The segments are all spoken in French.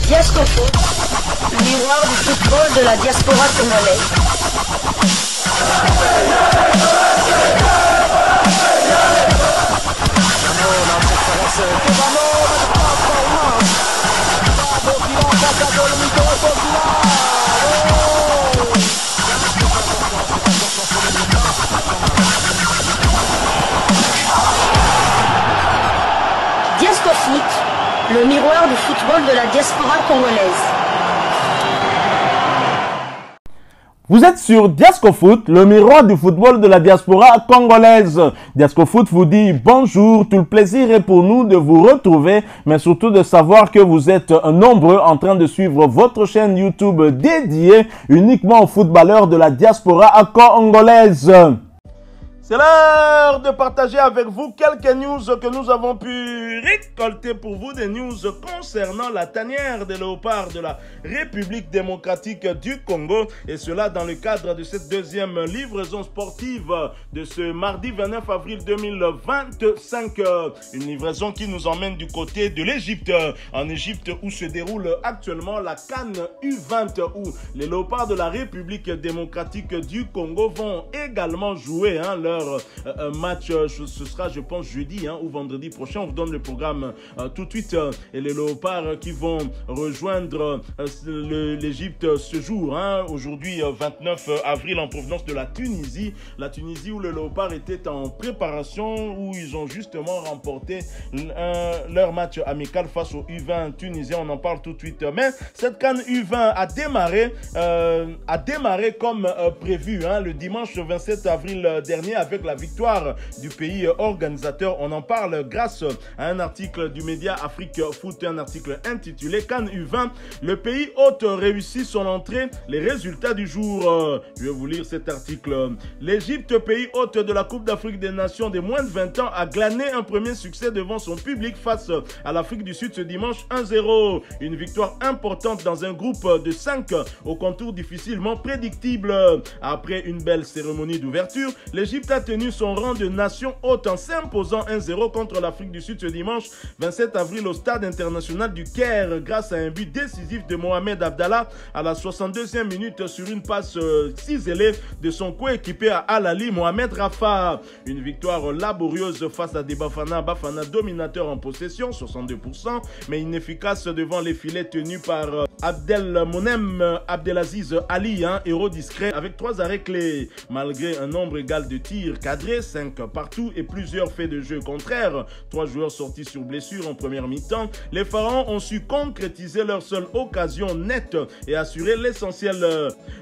Diascofoot, le miroir du football de la diaspora congolaise. Diascofoot, le miroir du football de la diaspora congolaise. Vous êtes sur Diascofoot, le miroir du football de la diaspora congolaise. Diascofoot vous dit bonjour, tout le plaisir est pour nous de vous retrouver, mais surtout de savoir que vous êtes nombreux en train de suivre votre chaîne YouTube dédiée uniquement aux footballeurs de la diaspora congolaise. C'est l'heure de partager avec vous quelques news que nous avons pu récolter pour vous, des news concernant la tanière des léopards de la République démocratique du Congo, et cela dans le cadre de cette deuxième livraison sportive de ce mardi 29 avril 2025. Une livraison qui nous emmène du côté de l'Égypte, en Égypte où se déroule actuellement la CAN U20, où les léopards de la République démocratique du Congo vont également jouer leur match. Ce sera, je pense, jeudi ou vendredi prochain. On vous donne le programme tout de suite. Et les léopards qui vont rejoindre l'Égypte ce jour, aujourd'hui 29 avril, en provenance de la Tunisie. La Tunisie où le léopard était en préparation, où ils ont justement remporté leur match amical face au U20 tunisien. On en parle tout de suite. Mais cette CAN U20 a démarré comme prévu le dimanche 27 avril dernier, avec la victoire du pays organisateur. On en parle grâce à un article du média Afrique Foot, un article intitulé CAN U20, le pays hôte réussit son entrée, les résultats du jour. Je vais vous lire cet article. L'Égypte, pays hôte de la Coupe d'Afrique des Nations des moins de 20 ans, a glané un premier succès devant son public face à l'Afrique du Sud ce dimanche 1-0. Une victoire importante dans un groupe de 5 au contour difficilement prédictible. Après une belle cérémonie d'ouverture, l'Égypte a tenu son rang de nation hôte en s'imposant 1-0 contre l'Afrique du Sud ce dimanche 27 avril au stade international du Caire, grâce à un but décisif de Mohamed Abdallah à la 62e minute sur une passe ciselée de son coéquipier à Al-Ali, Mohamed Rafa. Une victoire laborieuse face à des Bafana dominateur en possession, 62%, mais inefficace devant les filets tenus par Abdelmonem Abdelaziz Ali, héros discret avec 3 arrêts clés. Malgré un nombre égal de tirs cadrés, 5 partout et plusieurs faits de jeu contraires, 3 joueurs sortis sur blessure en première mi-temps, les Pharaons ont su concrétiser leur seule occasion nette et assurer l'essentiel.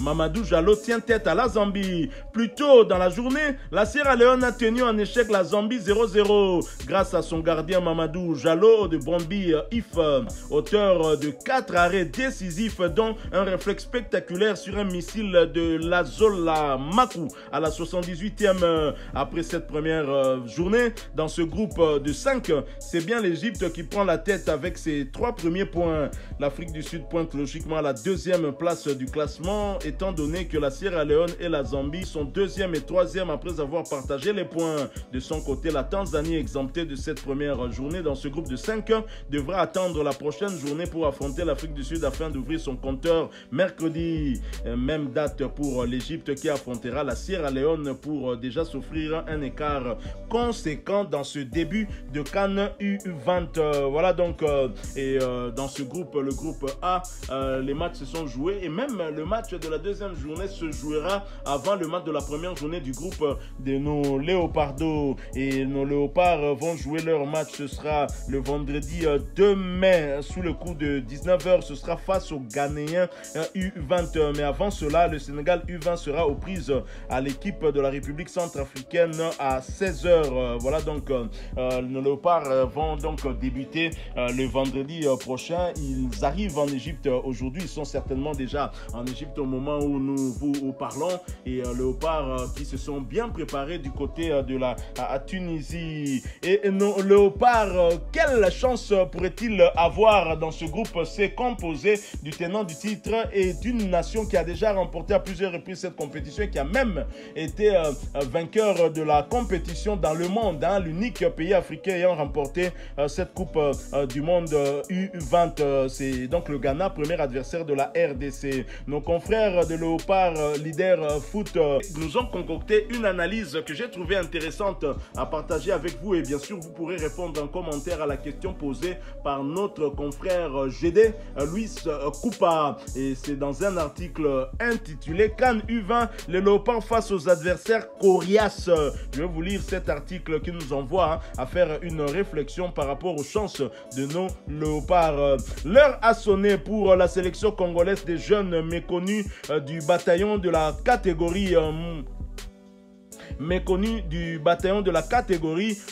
Mamadou Jallo tient tête à la Zambie. Plus tôt dans la journée, la Sierra Leone a tenu en échec la Zambie 0-0 grâce à son gardien Mamadou Jallo de Bromby If, auteur de 4 arrêts décisifs, dont un réflexe spectaculaire sur un missile de Lazola Makou à la 78e. Après cette première journée, dans ce groupe de 5, c'est bien l'Égypte qui prend la tête avec ses 3 premiers points. L'Afrique du Sud pointe logiquement à la 2e place du classement, étant donné que la Sierra Leone et la Zambie sont 2e et 3e après avoir partagé les points. De son côté, la Tanzanie, exemptée de cette première journée dans ce groupe de 5, devra attendre la prochaine journée pour affronter l'Afrique du Sud afin d'ouvrir son compteur mercredi. Même date pour l'Égypte qui affrontera la Sierra Leone pour déjà s'offrir un écart conséquent dans ce début de CAN U20. Voilà donc, dans ce groupe, le groupe A, les matchs se sont joués et même le match de la deuxième journée se jouera avant le match de la première journée du groupe de nos Léopardos. Et nos Léopards vont jouer leur match, ce sera le vendredi 2 mai sous le coup de 19 h, ce sera face aux Ghanéens U20. Mais avant cela, le Sénégal U20 sera aux prises à l'équipe de la République centrafricaine à 16 h. Voilà donc, nos Léopards vont donc débuter le vendredi prochain. Ils arrivent en Égypte aujourd'hui, ils sont certainement déjà en Égypte au moment où nous vous parlons, et Léopards qui se sont bien préparés du côté de la Tunisie. Et nos Léopards, quelle chance pourrait-il avoir dans ce groupe C composé du tenant du titre et d'une nation qui a déjà remporté à plusieurs reprises cette compétition et qui a même été vainqueur de la compétition dans le monde, hein, l'unique pays africain ayant remporté cette Coupe du Monde U20. C'est donc le Ghana, premier adversaire de la RDC. Nos confrères de Léopard Leader Foot nous ont concocté une analyse que j'ai trouvée intéressante à partager avec vous, et bien sûr vous pourrez répondre en commentaire à la question posée par notre confrère GD Luis Coupa, et c'est dans un article intitulé CAN U20, les Léopards face aux adversaires coriaces. Je vais vous lire cet article qui nous envoie à faire une réflexion par rapport aux chances de nos Léopards. L'heure a sonné pour la sélection congolaise des jeunes méconnus du bataillon de la catégorie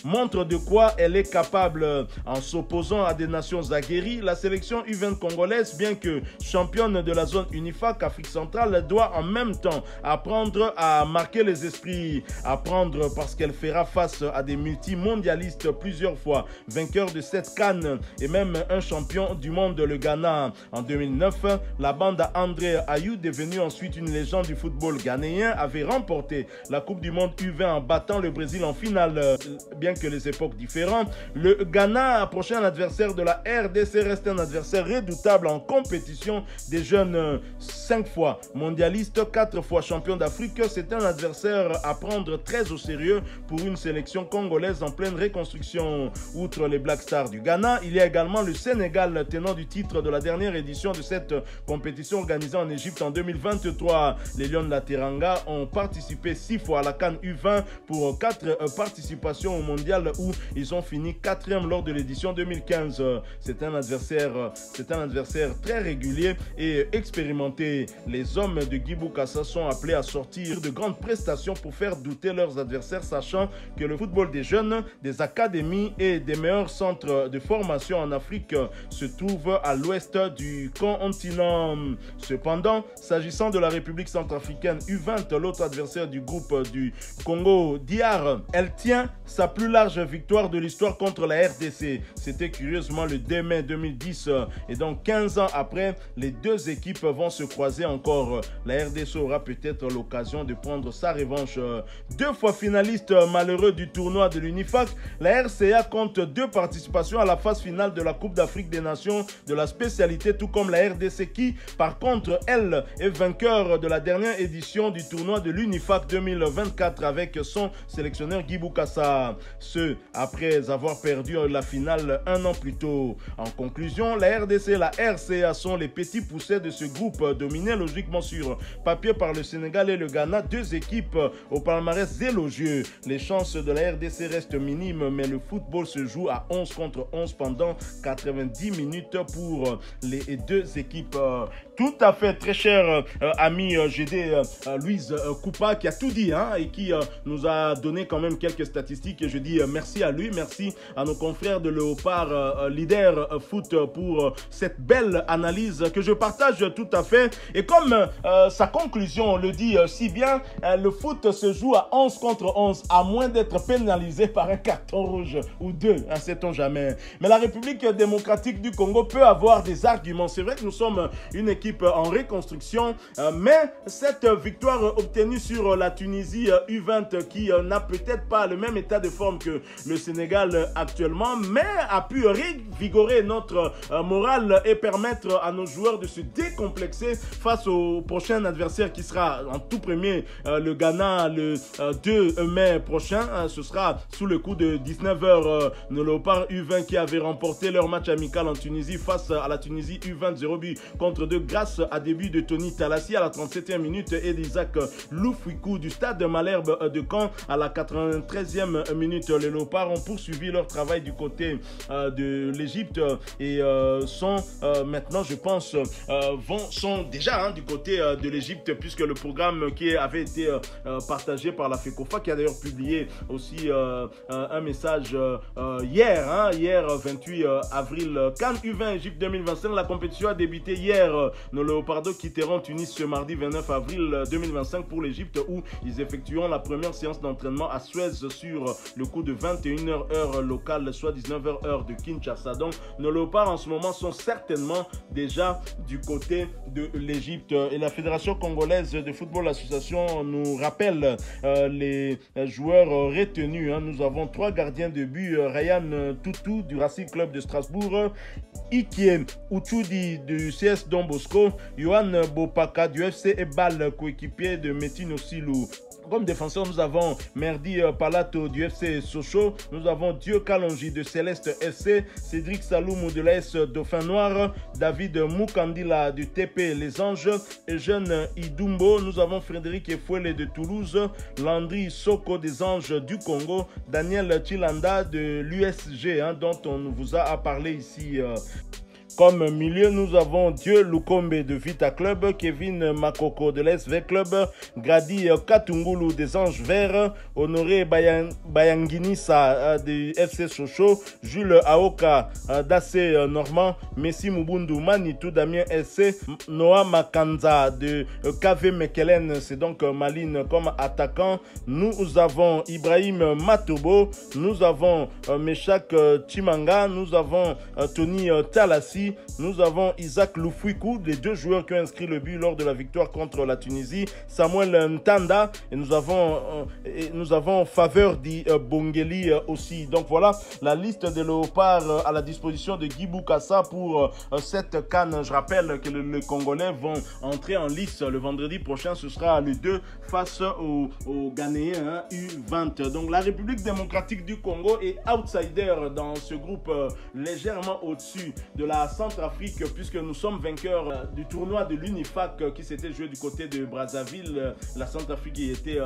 montre de quoi elle est capable. En s'opposant à des nations aguerries, la sélection U20 congolaise, bien que championne de la zone UNIFAC Afrique centrale, doit en même temps apprendre à marquer les esprits. Apprendre parce qu'elle fera face à des multimondialistes plusieurs fois vainqueurs de cette CAN et même un champion du monde, le Ghana. En 2009, la bande à André Ayou, devenue ensuite une légende du football ghanéen, avait remporté la Coupe du Monde U20 en battant le Brésil en finale. Bien que les époques différentes, le Ghana, prochain adversaire de la RDC, reste un adversaire redoutable en compétition. Des jeunes 5 fois mondialistes, 4 fois champion d'Afrique, c'est un adversaire à prendre très au sérieux pour une sélection congolaise en pleine reconstruction. Outre les Black Stars du Ghana, il y a également le Sénégal, tenant du titre de la dernière édition de cette compétition organisée en Égypte en 2023. Les Lions de la Teranga ont participé 6 fois à la CAN U20 pour 4 participations au mondial où ils ont fini 4e lors de l'édition 2015. C'est un adversaire très régulier et expérimenté. Les hommes de Guy Bokassa sont appelés à sortir de grandes prestations pour faire douter leurs adversaires, sachant que le football des jeunes, des académies et des meilleurs centres de formation en Afrique se trouve à l'ouest du continent. Cependant, s'agissant de la République centrafricaine U20, l'autre adversaire du groupe du Congo DR, elle tient sa plus large victoire de l'histoire contre la RDC. C'était curieusement le 2 mai 2010 et donc 15 ans après, les deux équipes vont se croiser encore. La RDC aura peut-être l'occasion de prendre sa revanche. 2 fois finaliste malheureux du tournoi de l'UNIFAC, la RCA compte 2 participations à la phase finale de la Coupe d'Afrique des Nations de la spécialité, tout comme la RDC qui, par contre, elle est vainqueur de la dernière édition du tournoi de l'UNIFAC 2024 avec son sélectionneur Guy Bokassa. Ce, après avoir perdu la finale un an plus tôt. En conclusion, la RDC et la RCA sont les petits poussets de ce groupe, dominé logiquement sur papier par le Sénégal et le Ghana, 2 équipes au palmarès élogieux. Les chances de la RDC restent minimes, mais le football se joue à 11 contre 11 pendant 90 minutes pour les 2 équipes. Tout à fait, très cher ami GD Luis Coupa, qui a tout dit et qui nous a donné quand même quelques statistiques. Et je dis merci à lui, merci à nos confrères de Léopard Leader Foot pour cette belle analyse que je partage tout à fait. Et comme sa conclusion le dit si bien, le foot se joue à 11 contre 11, à moins d'être pénalisé par un carton rouge ou 2, sait-on jamais. Mais la République démocratique du Congo peut avoir des arguments. C'est vrai que nous sommes une équipe en reconstruction, mais cette victoire obtenue sur la Tunisie U20, qui n'a peut-être pas le même état de forme que le Sénégal actuellement, mais a pu revigorer notre morale et permettre à nos joueurs de se décomplexer face au prochain adversaire qui sera en tout premier le Ghana le 2 mai prochain. Ce sera sous le coup de 19h. Nos Léopards U20 qui avaient remporté leur match amical en Tunisie face à la Tunisie U20 0 but contre 2 grâce à des buts de Tony Talassi à la 37e minute et d'Isaac Loufouikou du stade Malherbe de Caen à la 93e minute. Les Léopards ont poursuivi leur travail du côté de l'Égypte et sont maintenant, je pense, sont déjà du côté de l'Égypte, puisque le programme qui avait été partagé par la FECOFA, qui a d'ailleurs publié aussi un message hier 28 avril, CAN U20 Égypte 2025. La compétition a débuté hier. Nos Léopards quitteront Tunis ce mardi 29 avril 2025 pour l'Égypte, où ils effectueront effectueront la première séance d'entraînement à Suez sur le coup de 21h heure locale, soit 19h heure de Kinshasa. Donc nos léopards en ce moment sont certainement déjà du côté de l'Égypte. Et la Fédération congolaise de football association nous rappelle les joueurs retenus. Nous avons 3 gardiens de but, Ryan Toutou du Racing Club de Strasbourg, Ikiem Uchudi du CS Don Bosco, Johan Bopaka du FC Ebal, coéquipier de Metin Osilou. Comme défenseur, nous avons Merdi Palato du FC Sochaux, nous avons Dieu Kalonji de Céleste FC, Cédric Saloumou de l'AS Dauphin Noir, David Moukandila du TP Les Anges, Eugène Idumbo, nous avons Frédéric Efouele de Toulouse, Landry Soko des Anges du Congo, Daniel Chilanda de l'USG dont on vous a parlé ici. Comme milieu, nous avons Dieu Lukombe de Vita Club, Kevin Makoko de l'SV Club, Grady Katungulu des Anges Verts, Honoré Bayanginissa du FC Sochaux, Jules Aoka d'AC Normand, Messi Mubundu Manitou Damien SC, Noah Makanza de KV Mekelen, c'est donc Maline comme attaquant. Nous avons Ibrahim Matobo, nous avons Meshak Chimanga, nous avons Tony Talassi, nous avons Isaac Loufouikou, les 2 joueurs qui ont inscrit le but lors de la victoire contre la Tunisie, Samuel Ntanda, et nous avons Faveur Di Bongeli aussi. Donc voilà la liste des léopards à la disposition de Guy Boukassa pour cette CAN. Je rappelle que les Congolais vont entrer en lice le vendredi prochain, ce sera le 2 face aux Ghanéens U20. Donc la République démocratique du Congo est outsider dans ce groupe, légèrement au-dessus de la Centrafrique, puisque nous sommes vainqueurs du tournoi de l'Unifac qui s'était joué du côté de Brazzaville. La Centrafrique y était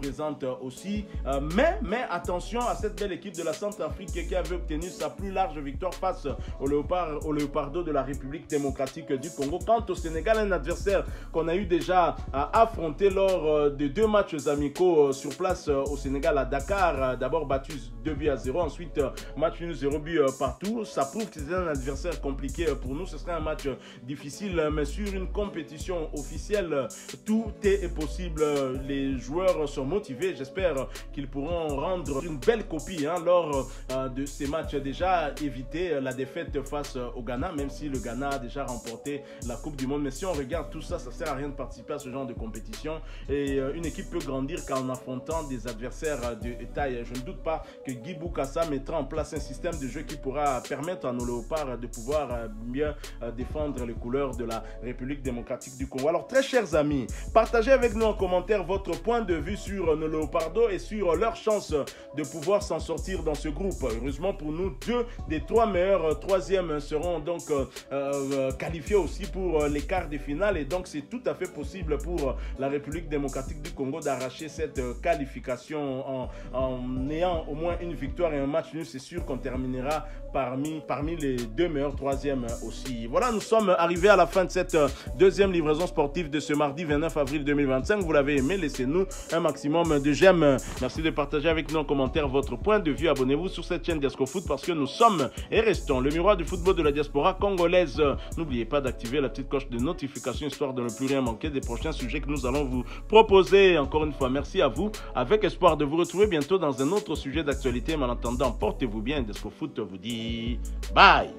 présente aussi. Mais attention à cette belle équipe de la Centrafrique qui avait obtenu sa plus large victoire face au Léopardo de la République démocratique du Congo. Quant au Sénégal, un adversaire qu'on a eu déjà affronté lors de 2 matchs amicaux sur place au Sénégal à Dakar. D'abord battu 2-0, ensuite match nul 0 but partout. Ça prouve que c'est un adversaire compliqué pour nous. Ce serait un match difficile, mais sur une compétition officielle, tout est possible. Les joueurs sont motivés. J'espère qu'ils pourront rendre une belle copie lors de ces matchs. Déjà éviter la défaite face au Ghana, même si le Ghana a déjà remporté la Coupe du Monde. Mais si on regarde tout ça, ça ne sert à rien de participer à ce genre de compétition. Et une équipe peut grandir qu'en affrontant des adversaires de taille. Je ne doute pas que Guy Boukassa mettra en place un système de jeu qui pourra permettre à nos léopards de pouvoir bien défendre les couleurs de la République démocratique du Congo. Alors très chers amis, partagez avec nous en commentaire votre point de vue sur nos léopardos et sur leur chance de pouvoir s'en sortir dans ce groupe. Heureusement pour nous, 2 des 3 meilleurs 3e seront donc qualifiés aussi pour les quarts de finale, et donc c'est tout à fait possible pour la République démocratique du Congo d'arracher cette qualification en ayant au moins une victoire et un match nul. C'est sûr qu'on terminera parmi les 2 meilleurs 3e aussi. Voilà, nous sommes arrivés à la fin de cette 2e livraison sportive de ce mardi 29 avril 2025. Vous l'avez aimé, laissez-nous un maximum de j'aime. Merci de partager avec nous en commentaire votre point de vue. Abonnez-vous sur cette chaîne Diasco Foot parce que nous sommes et restons le miroir du football de la diaspora congolaise. N'oubliez pas d'activer la petite cloche de notification histoire de ne plus rien manquer des prochains sujets que nous allons vous proposer. Encore une fois, merci à vous, avec espoir de vous retrouver bientôt dans un autre sujet d'actualité. Mais en attendant, portez-vous bien. Diasco Foot vous dit bye.